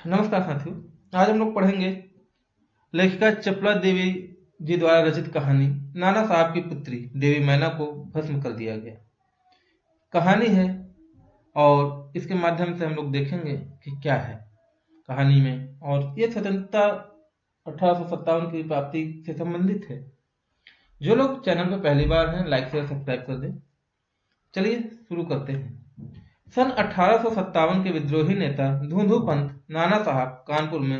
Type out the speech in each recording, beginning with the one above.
नमस्कार साथियों। आज हम लोग पढ़ेंगे लेखिका चपला देवी जी द्वारा रचित कहानी नाना साहब की पुत्री देवी मैना को भस्म कर दिया गया। कहानी है और इसके माध्यम से हम लोग देखेंगे कि क्या है कहानी में, और ये स्वतंत्रता 1857 की प्राप्ति से संबंधित है। जो लोग चैनल पर पहली बार हैं, लाइक शेयर सब्सक्राइब कर दें। चलिए शुरू करते हैं। सन 1857 के विद्रोही नेता धूंधू पंत नाना साहब कानपुर में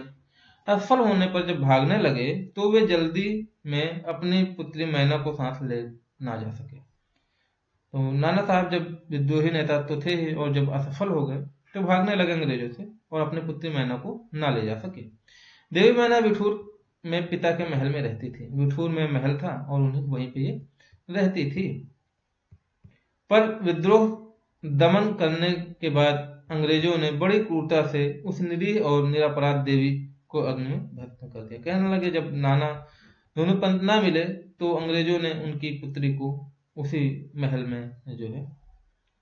असफल होने पर जब भागने लगे तो वे जल्दी में अपनी पुत्री मैना को साथ ले ना जा सके। तो नाना साहब जब विद्रोही नेता तो थे ही, और जब असफल हो गए तो भागने लगे अंग्रेजों से और अपनी पुत्री मैना को ना ले जा सके। देवी मैना बिठूर में पिता के महल में रहती थी। बिठूर में महल था और उन्हें वहीं पे ये रहती थी। पर विद्रोह दमन करने के बाद अंग्रेजों ने बड़ी क्रूरता से उस निरीह और निरपराध देवी को अग्नि में भस्म कर दिया। कहने लगे जब नाना दोनों पंथ ना मिले तो अंग्रेजों ने उनकी पुत्री को उसी महल में जो है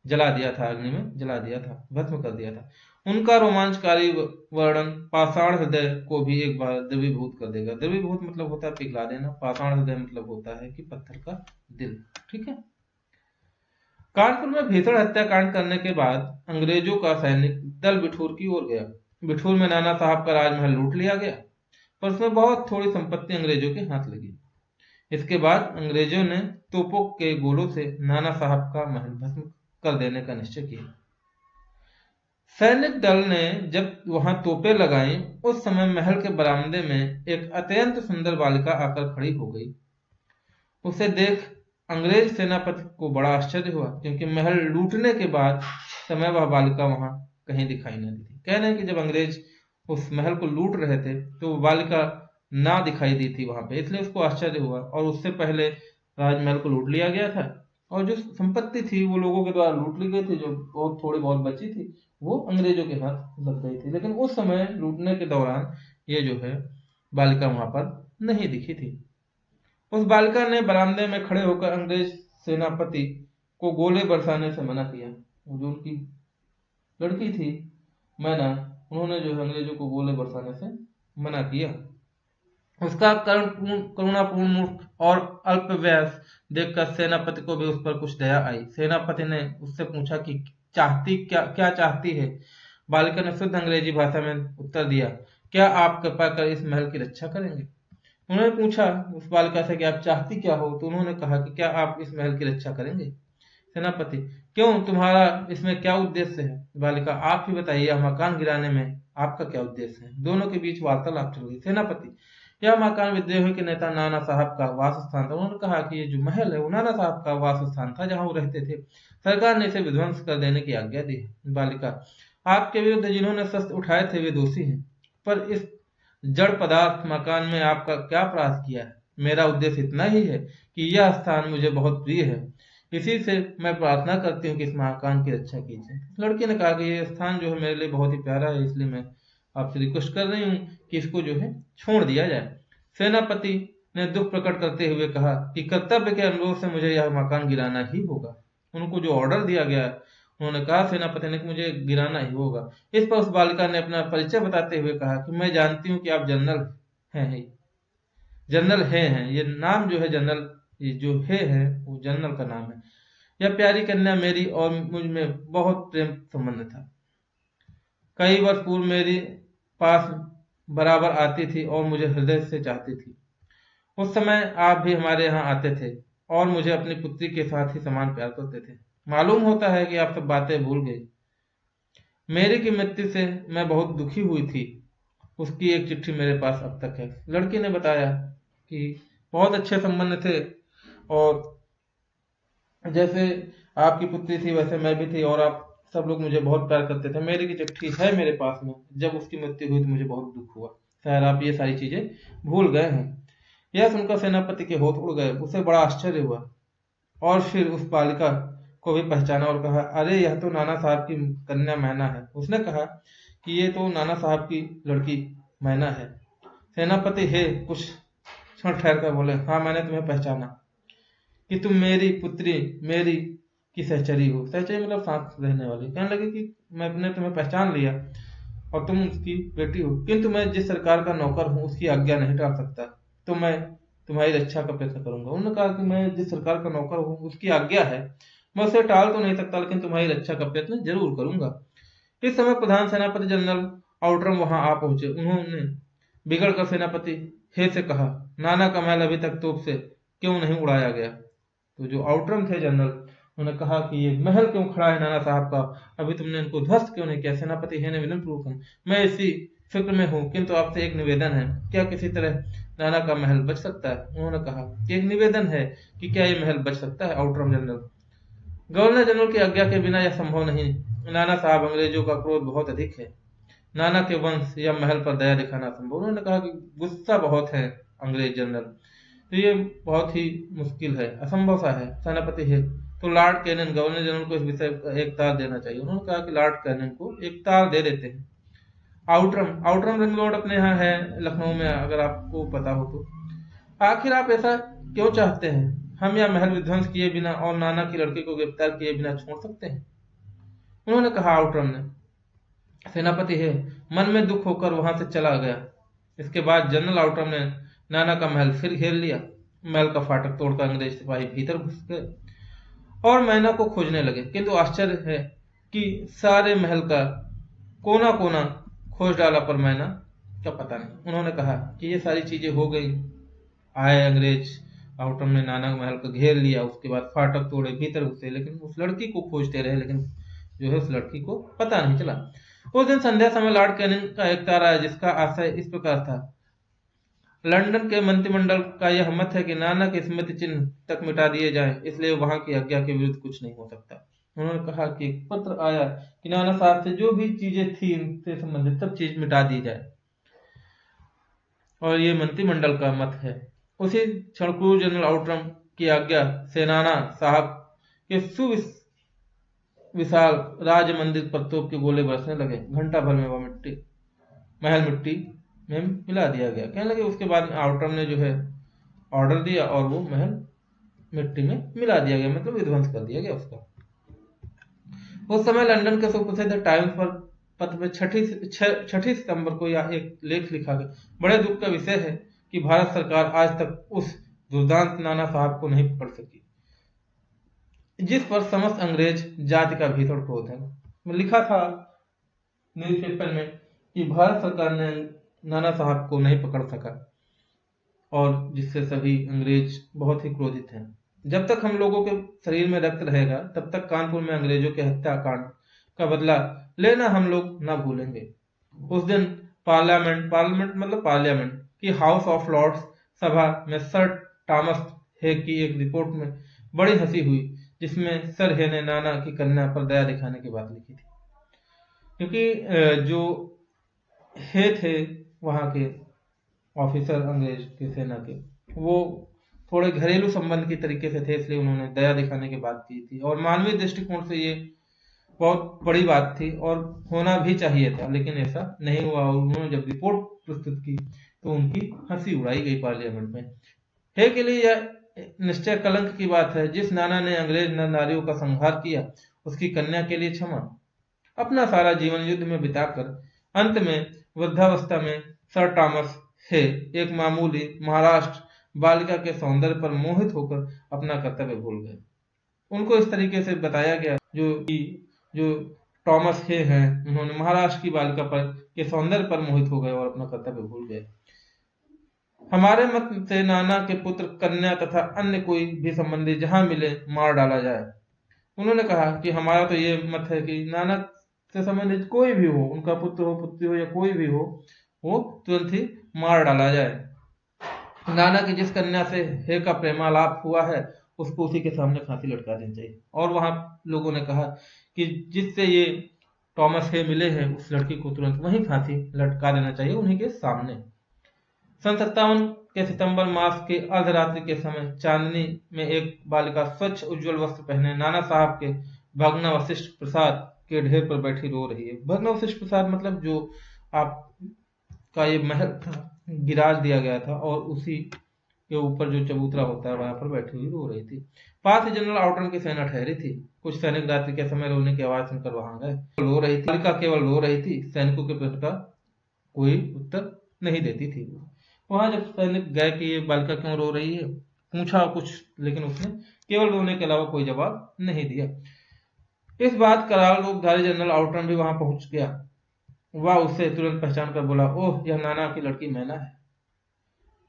जला दिया था, अग्नि में जला दिया था, भस्म कर दिया था। उनका रोमांचकारी वर्णन पाषाण हृदय को भी एक बार द्रवीभूत कर देगा। द्रवीभूत मतलब होता है पिघला देना, पाषाण हृदय मतलब होता है कि पत्थर का दिल। ठीक है। कानपुर में भीषण हत्याकांड करने के बाद अंग्रेजों का सैनिक दल बिठूर की ओर गया। बिठूर में नाना साहब का राजमहल लूट लिया गया, पर उसमें बहुत थोड़ी संपत्ति अंग्रेजों के हाथ लगी। इसके बाद अंग्रेजों ने तोपों के गोलों से नाना साहब का महल भस्म कर देने का निश्चय किया। सैनिक दल ने जब वहां तोपें लगाई, उस समय महल के बरामदे में एक अत्यंत सुंदर बालिका आकर खड़ी हो गई। उसे देख अंग्रेज सेनापति को बड़ा आश्चर्य हुआ, क्योंकि महल लूटने के बाद समय वह बालिका वहां कहीं दिखाई न दी थी। कहने कि जब अंग्रेज उस महल को लूट रहे थे तो वो बालिका ना दिखाई दी थी वहां पे, इसलिए उसको आश्चर्य हुआ। और उससे पहले राजमहल को लूट लिया गया था और जो संपत्ति थी वो लोगों के द्वारा लूट ली गई थी। जो बहुत थोड़ी बहुत बची थी वो अंग्रेजों के हाथ लग गई थी, लेकिन उस समय लूटने के दौरान ये जो है बालिका वहां पर नहीं दिखी थी। उस बालिका ने बरामदे में खड़े होकर अंग्रेज सेनापति को गोले बरसाने से मना किया। जो उनकी लड़की थी मैना, उन्होंने जो है अंग्रेजों को गोले बरसाने से मना किया। उसका करुणापूर्ण मुख और अल्पवयस देखकर सेनापति को भी उस पर कुछ दया आई। सेनापति ने उससे पूछा कि चाहती क्या चाहती है। बालिका ने शुद्ध अंग्रेजी भाषा में उत्तर दिया, क्या आप कृपा कर इस महल की रक्षा करेंगे। उन्होंने पूछा उस बालिका से कि आप चाहती क्या हो, तो उन्होंने कहा कि क्या आप इस महल की रक्षा करेंगे। सेनापति, क्यों, तुम्हारा इसमें क्या उद्देश्य है। बालिका, आप ही बताइए, यह मकान गिराने में आपका क्या उद्देश्य है। दोनों के बीच वार्तालाप चल गई। सेनापति, यह मकान विद्रोही के नेता नाना साहब का वास स्थान था। उन्होंने कहा कि ये जो महल है वो नाना साहब का वास स्थान था, जहां वो रहते थे। सरकार ने इसे विध्वंस कर देने की आज्ञा दी है। बालिका, आपके विरुद्ध जिन्होंने शस्त्र उठाए थे वे दोषी हैं, पर इस जड़ पदार्थ मकान में आपका क्या अपराध किया है। मेरा उद्देश्य इतना ही है कि यह स्थान मुझे बहुत प्रिय है, इसी से मैं प्रार्थना करती हूँ कि इस मकान की रक्षा कीजिए। लड़की ने कहा कि यह स्थान जो है मेरे लिए बहुत ही प्यारा है, इसलिए मैं आपसे रिक्वेस्ट कर रही हूँ कि इसको जो है छोड़ दिया जाए। सेनापति ने दुख प्रकट करते हुए कहा कि कर्तव्य के अनुरोध से मुझे यह मकान गिराना ही होगा। उनको जो ऑर्डर दिया गया, उन्होंने कहा सेनापति ने कि मुझे गिराना ही होगा। इस पर उस बालिका ने अपना परिचय बताते हुए कहा कि मैं जानती हूँ कि आप जनरल हैं, जनरल हैं। ये नाम जो है जनरल, ये जो है वो जनरल का नाम है। यह प्यारी कन्या मेरी और मुझ में बहुत प्रेम संबंध था। कई वर्ष पूर्व मेरे पास बराबर आती थी और मुझे हृदय से चाहती थी। उस समय आप भी हमारे यहाँ आते थे और मुझे अपनी पुत्री के साथ ही समान प्यार करते थे। मालूम होता है कि आप सब बातें भूल गई। मेरी की मृत्यु से मैं बहुत दुखी हुई थी। उसकी एक चिट्ठी मेरे पास अब तक है। लड़की ने बताया कि बहुत अच्छे संबंध थे, और जैसे आपकी पुत्री थी वैसे मैं भी थी, और आप सब लोग मुझे बहुत प्यार करते थे। मेरी की चिट्ठी है मेरे पास में। जब उसकी मृत्यु हुई तो मुझे बहुत दुख हुआ। शायद आप ये सारी चीजें भूल गए हैं। यह सुनकर सेनापति के होठ उड़ गए। उसे बड़ा आश्चर्य हुआ और फिर उस बालिका को भी पहचाना और कहा, अरे यह तो नाना साहब की कन्या मैना है। उसने कहा कि ये तो नाना साहब की लड़की मैना है। सेनापति है कुछ क्षण ठहर कर बोले, हाँ मैंने तुम्हें पहचाना कि तुम मेरी पुत्री मेरी की सहचरी हो। सहचरी मतलब साथ रहने वाली। कहने लगे कि मैंने तुम्हें पहचान लिया। और तुम उसकी बेटी हो, किंतु मैं जिस सरकार का नौकर हूँ उसकी आज्ञा नहीं टाल सकता, तो मैं तुम्हारी रक्षा का प्रयत्न करूंगा। उन्होंने कहा कि मैं जिस सरकार का नौकर हूँ उसकी आज्ञा है, मैं उसे टाल तो नहीं सकता, लेकिन तुम्हारी रक्षा का प्रयत्न जरूर करूंगा। इस समय प्रधान सेनापति जनरल आउटरम वहां आ पहुंचे। उन्होंने बिगड़कर सेनापति हे से कहा, नाना का महल अभी तक तोप से क्यों नहीं उड़ाया गया? तो जो आउटरम थे जनरल, उन्होंने कहा कि ये महल क्यों खड़ा है नाना साहब का, अभी तुमने इनको ध्वस्त क्यों नहीं किया? सेनापति हे ने विनम्र पूर्वक कहा, मैं इसी फिक्र में हूँ, किंतु आपसे एक निवेदन है, क्या किसी तरह नाना का महल बच सकता है? उन्होंने कहा कि एक निवेदन है कि क्या ये महल बच सकता है आउटरम जनरल? गवर्नर जनरल की आज्ञा के बिना यह संभव नहीं। नाना साहब, अंग्रेजों का क्रोध बहुत अधिक है, नाना के वंश या महल पर दया दिखाना संभव। उन्होंने कहा कि गुस्सा बहुत है अंग्रेज जनरल, तो ये बहुत ही मुश्किल है, असंभव सा है। सेनापति है तो लॉर्ड कैनन गवर्नर जनरल को इस विषय का एक तार देना चाहिए। उन्होंने कहा कि लॉर्ड कैनन को एक तार दे देते हैं। आउटरम आउटरम रिंग रोड अपने यहाँ है लखनऊ में, अगर आपको पता हो तो। आखिर आप ऐसा क्यों चाहते हैं? हम यह महल विध्वंस किए बिना और नाना की लड़की को गिरफ्तार किए बिना छोड़ सकते हैं? उन्होंने कहा आउटरम ने। सेनापति है मन में दुख होकर वहां से चला गया। इसके बाद जनरल आउटरम ने नाना का महल फिर घेर लिया। महल का फाटक तोड़कर अंग्रेज सिपाही भीतर घुस गए और मैना को खोजने लगे, किंतु आश्चर्य है कि सारे महल का कोना कोना खोज डाला पर मैना का पता नहीं। उन्होंने कहा कि ये सारी चीजें हो गई, आए अंग्रेज, आउटरम ने नाना महल को घेर लिया, उसके बाद फाटक तोड़े, भीतर घुसे, लेकिन उस लड़की को खोजते रहे, लेकिन जो है उस लड़की को पता नहीं चला। उस दिन संध्या समय लॉर्ड कैनिंग का एक तार आया, जिसका आशय इस प्रकार था, लंदन के मंत्रिमंडल का यह मत है कि नाना के स्मृति चिन्ह तक मिटा दिए जाएं, इसलिए वहां की आज्ञा के विरुद्ध कुछ नहीं हो सकता। उन्होंने कहा कि एक पत्र आया कि नाना साहब से जो भी चीजें थी इनसे संबंधित सब चीज मिटा दी जाए, और ये मंत्रिमंडल का मत है। उसी क्षण क्रूर जनरल आउटरम की आज्ञा से नाना साहब के विशाल राज मंदिर पर तोप के गोले बरसने लगे। घंटा भर में वह महल मिट्टी में मिला दिया गया। कहने लगे उसके बाद आउटरम ने जो है ऑर्डर दिया और वो महल मिट्टी में मिला दिया गया, मतलब विध्वंस कर दिया गया उसका। उस समय लंदन के सुप्रसिद्ध टाइम्स पर पत्र में 6 सितंबर को यह एक लेख लिखा गया, बड़े दुख का विषय है कि भारत सरकार आज तक उस दुर्दांत नाना साहब को नहीं पकड़ सकी, जिस पर समस्त अंग्रेज जाति का भीषण क्रोध है। लिखा था न्यूज़पेपर में कि भारत सरकार ने नाना साहब को नहीं पकड़ सका, और जिससे सभी अंग्रेज बहुत ही क्रोधित हैं। जब तक हम लोगों के शरीर में रक्त रहेगा, तब तक कानपुर में अंग्रेजों के हत्याकांड का बदला लेना हम लोग न भूलेंगे। उस दिन पार्लियामेंट की हाउस ऑफ लॉर्ड्स सभा में सर थॉमस हे की एक रिपोर्ट में बड़ी हंसी हुई, जिसमें सर हे ने नाना की कन्या पर दया दिखाने की बात लिखी थी। क्योंकि जो हे थे वहां के ऑफिसर अंग्रेज की सेना के, वो थोड़े घरेलू संबंध की तरीके से थे, इसलिए उन्होंने दया दिखाने की बात की थी, और मानवीय दृष्टिकोण से ये बहुत बड़ी बात थी और होना भी चाहिए था, लेकिन ऐसा नहीं हुआ। और उन्होंने जब रिपोर्ट प्रस्तुत की तो उनकी हंसी उड़ाई गई पार्लियामेंट में। हे के लिए यह निश्चय कलंक की बात है, जिस नाना ने अंग्रेज नारियों का संहार किया, उसकी कन्या के लिए क्षमा। अपना सारा जीवन युद्ध में बिताकर अंत में वृद्धावस्था में सर थॉमस हे एक मामूली महाराष्ट्र बालिका के सौंदर्य पर मोहित होकर अपना कर्तव्य भूल गए। उनको इस तरीके से बताया गया जो थॉमस हे हैं, उन्होंने महाराष्ट्र की बालिका पर के सौंदर्य पर मोहित हो गए और अपना कर्तव्य भूल गए। हमारे मत से नाना के पुत्र, कन्या तथा अन्य कोई भी संबंधी जहां मिले मार डाला जाए। उन्होंने कहा कि हमारा तो ये मत है कि नाना से संबंधित कोई भी हो, उनका पुत्र हो, पुत्री हो, या कोई भी हो, वो तुरंत ही मार डाला जाए। नाना की जिस कन्या से हे का प्रेमालाप हुआ है, उसको उसी के सामने फांसी लटका देनी चाहिए। और वहां लोगों ने कहा कि जिससे ये थॉमस हे मिले हैं, उस लड़की को तुरंत वहीं फांसी लटका देना चाहिए, उन्हीं के सामने। सन 57 के सितंबर मास के अर्धरात्रि के समय चांदनी में एक बालिका स्वच्छ उज्जवल वस्त्र पहने नाना साहब के भगना वशिष्ठ प्रसाद के ढेर पर बैठी रो रही है। भगना वशिष्ठ प्रसाद मतलब जो आपका ये महल था, गिरा दिया गया था, और उसी के ऊपर जो चबूतरा होता है वहां पर बैठी हुई रो रही थी। पास ही जनरल आउटन की सेना ठहरी थी। कुछ सैनिक रात्रि के समय रोने की आवाज सुनकर वहां गए। रो रही थी, बालिका केवल रो रही थी। सैनिकों के प्रश्न का कोई उत्तर नहीं देती थी। वहां जब सैनिक गए कि ये बालिका क्यों रो रही है, पूछा कुछ, लेकिन उसने केवल रोने के अलावा कोई जवाब नहीं दिया। इस बात कराल रूपधारी जनरल आउटन भी वहां पहुंच गया। वह उसे तुरंत पहचान कर बोला, ओह, यह नाना की लड़की मैना है।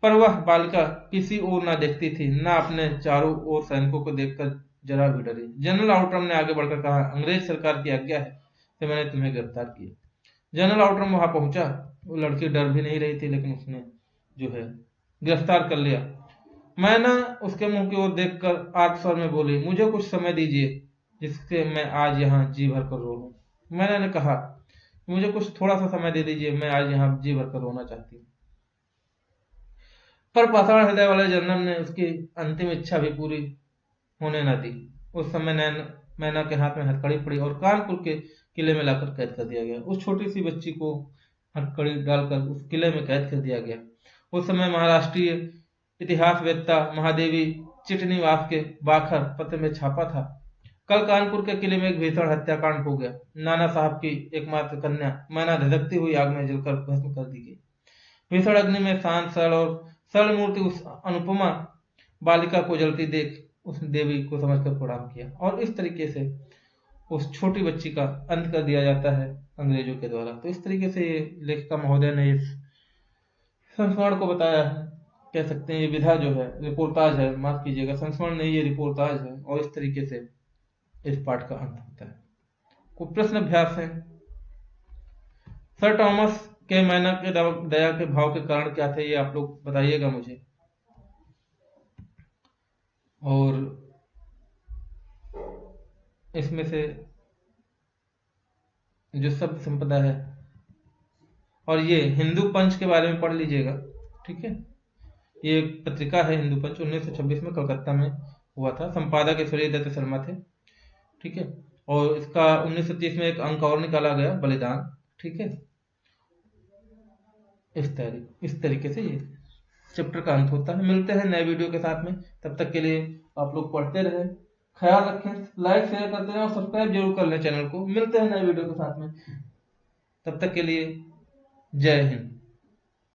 पर वह बालिका किसी ओर न देखती थी, न अपने चारों ओर सैनिकों को देखकर जरा भी डरी। जनरल आउटरम ने आगे बढ़कर कहा, अंग्रेज सरकार की आज्ञा है तो मैंने तुम्हें गिरफ्तार किया। जनरल आउटरम वहां पहुंचा। वो लड़की डर भी नहीं रही थी, लेकिन उसने जो है गिरफ्तार कर लिया। मैना उसके मुंह की ओर देखकर आर्त स्वर में बोली, मुझे कुछ समय दीजिए जिससे मैं आज यहाँ जी भर कर रो लूं। मैना ने कहा, मुझे कुछ थोड़ा सा समय दे दीजिए, मैं आज यहाँ जी भर कर रोना चाहती हूँ। पर पाषाण हृदय वाले जनरल ने उसकी अंतिम इच्छा भी पूरी होने न दी। उस समय मैना के हाथ में हथकड़ी पड़ी और कानपुर के किले में लाकर कैद कर दिया गया। उस छोटी सी बच्ची को हथकड़ी डालकर उस किले में कैद कर दिया गया। उस समय महाराष्ट्रीय इतिहासवेत्ता महादेवी चिटनीवास के बाखर पत्र में छापा था, कल कानपुर के किले में एक भीषण हत्याकांड हो गया। नाना साहब की एकमात्र कन्या मैना धधकती हुई आग में जलकर भस्म कर दी गई। भीषण अग्नि में शांत सरल और सरल मूर्ति उस अनुपमा बालिका को जलती देख उस देवी को समझकर प्रणाम किया, और इस तरीके से उस छोटी बच्ची का अंत कर दिया जाता है अंग्रेजों के द्वारा। तो इस तरीके से ये लेखिका महोदय ने इस संस्मरण को बताया है। कह सकते हैं ये विधा जो है, रिपोर्टाज है, माफ कीजिएगा, संस्मरण नहीं, ये रिपोर्टाज है, और इस तरीके से इस पाठ का अंत होता है। कुछ प्रश्न अभ्यास है। सर थॉमस के मैना के दया के भाव के कारण क्या थे, ये आप लोग बताइएगा मुझे। और इसमें से जो शब्द संपदा है, और ये हिंदू पंच के बारे में पढ़ लीजिएगा, ठीक है। ये एक पत्रिका है हिंदू पंच, 1926 में कलकत्ता में हुआ था। संपादक ईश्वरीय दत्त शर्मा थे, ठीक है। और इसका 1930 में एक अंक और निकाला गया, बलिदान, ठीक है। इस तरीके से ये चैप्टर का अंत होता है। मिलते हैं नए वीडियो के साथ में, तब तक के लिए आप लोग पढ़ते रहें, ख्याल रखें, लाइक शेयर करते रहें और सब्सक्राइब जरूर कर लें चैनल को। मिलते हैं नए वीडियो के साथ में, तब तक के लिए जय हिंद।